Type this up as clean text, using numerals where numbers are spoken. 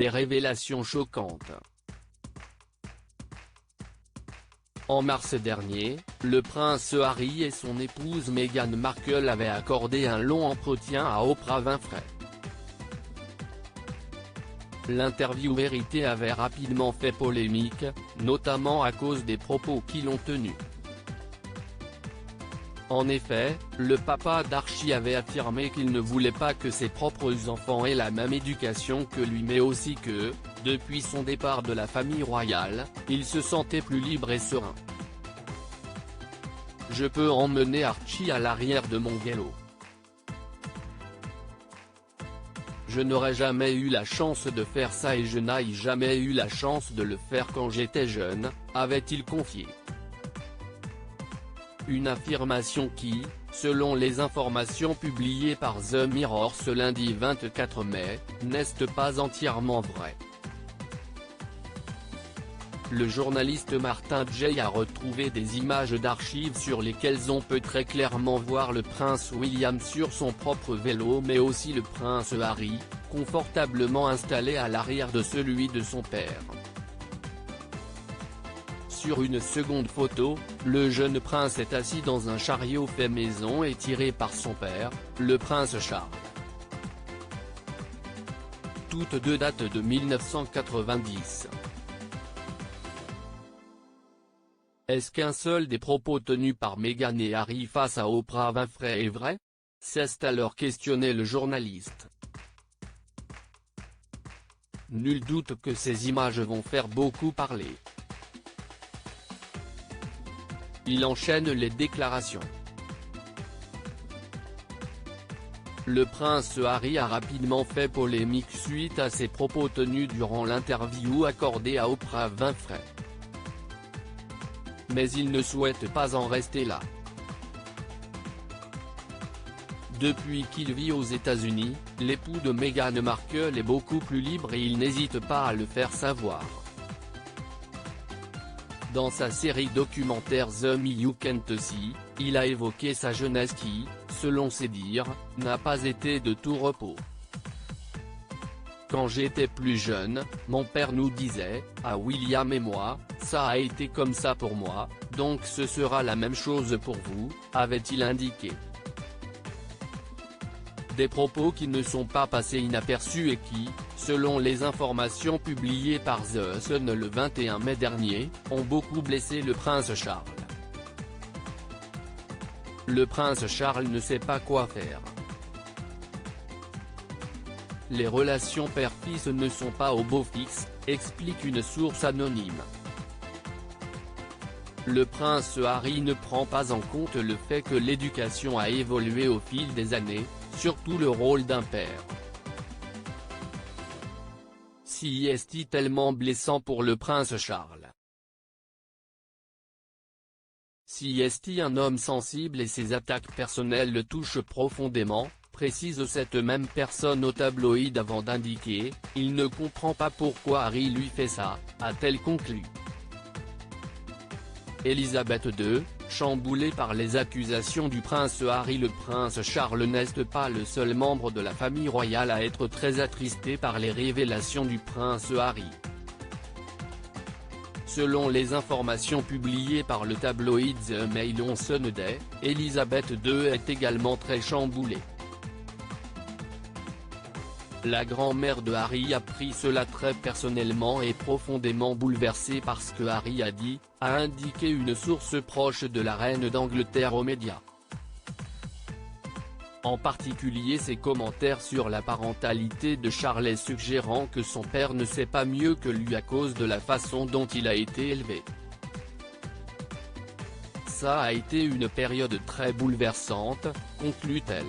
des révélations choquantes. En mars dernier, le prince Harry et son épouse Meghan Markle avaient accordé un long entretien à Oprah Winfrey. L'interview Vérité avait rapidement fait polémique, notamment à cause des propos qui l'ont tenu. En effet, le papa d'Archie avait affirmé qu'il ne voulait pas que ses propres enfants aient la même éducation que lui, mais aussi que, depuis son départ de la famille royale, il se sentait plus libre et serein. « Je peux emmener Archie à l'arrière de mon vélo. Je n'aurais jamais eu la chance de faire ça et je n'ai jamais eu la chance de le faire quand j'étais jeune », avait-il confié. Une affirmation qui, selon les informations publiées par The Mirror ce lundi 24 mai, n'est pas entièrement vraie. Le journaliste Martin Jay a retrouvé des images d'archives sur lesquelles on peut très clairement voir le prince William sur son propre vélo, mais aussi le prince Harry, confortablement installé à l'arrière de celui de son père. Sur une seconde photo, le jeune prince est assis dans un chariot fait maison et tiré par son père, le prince Charles. Toutes deux datent de 1990. Est-ce qu'un seul des propos tenus par Meghan et Harry face à Oprah Winfrey est vrai? S'est alors questionné le journaliste. Nul doute que ces images vont faire beaucoup parler. Il enchaîne les déclarations. Le prince Harry a rapidement fait polémique suite à ses propos tenus durant l'interview accordée à Oprah Winfrey. Mais il ne souhaite pas en rester là. Depuis qu'il vit aux États-Unis, l'époux de Meghan Markle est beaucoup plus libre et il n'hésite pas à le faire savoir. Dans sa série documentaire The Me You Can't See, il a évoqué sa jeunesse qui, selon ses dires, n'a pas été de tout repos. Quand j'étais plus jeune, mon père nous disait, à William et moi, ça a été comme ça pour moi, donc ce sera la même chose pour vous, avait-il indiqué. Des propos qui ne sont pas passés inaperçus et qui, selon les informations publiées par The Sun le 21 mai dernier, ont beaucoup blessé le prince Charles. Le prince Charles ne sait pas quoi faire. Les relations père-fils ne sont pas au beau fixe, explique une source anonyme. Le prince Harry ne prend pas en compte le fait que l'éducation a évolué au fil des années, surtout le rôle d'un père. Si est-il tellement blessant pour le prince Charles? Si est-il un homme sensible et ses attaques personnelles le touchent profondément, précise cette même personne au tabloïd avant d'indiquer, il ne comprend pas pourquoi Harry lui fait ça, a-t-elle conclu. Elisabeth II, chamboulée par les accusations du prince Harry. Le prince Charles n'est pas le seul membre de la famille royale à être très attristé par les révélations du prince Harry. Selon les informations publiées par le tabloïd The Mail on Sunday, Elisabeth II est également très chamboulée. La grand-mère de Harry a pris cela très personnellement et profondément bouleversée par ce que Harry a dit, a indiqué une source proche de la reine d'Angleterre aux médias. En particulier ses commentaires sur la parentalité de Charles suggérant que son père ne sait pas mieux que lui à cause de la façon dont il a été élevé. Ça a été une période très bouleversante, conclut-elle.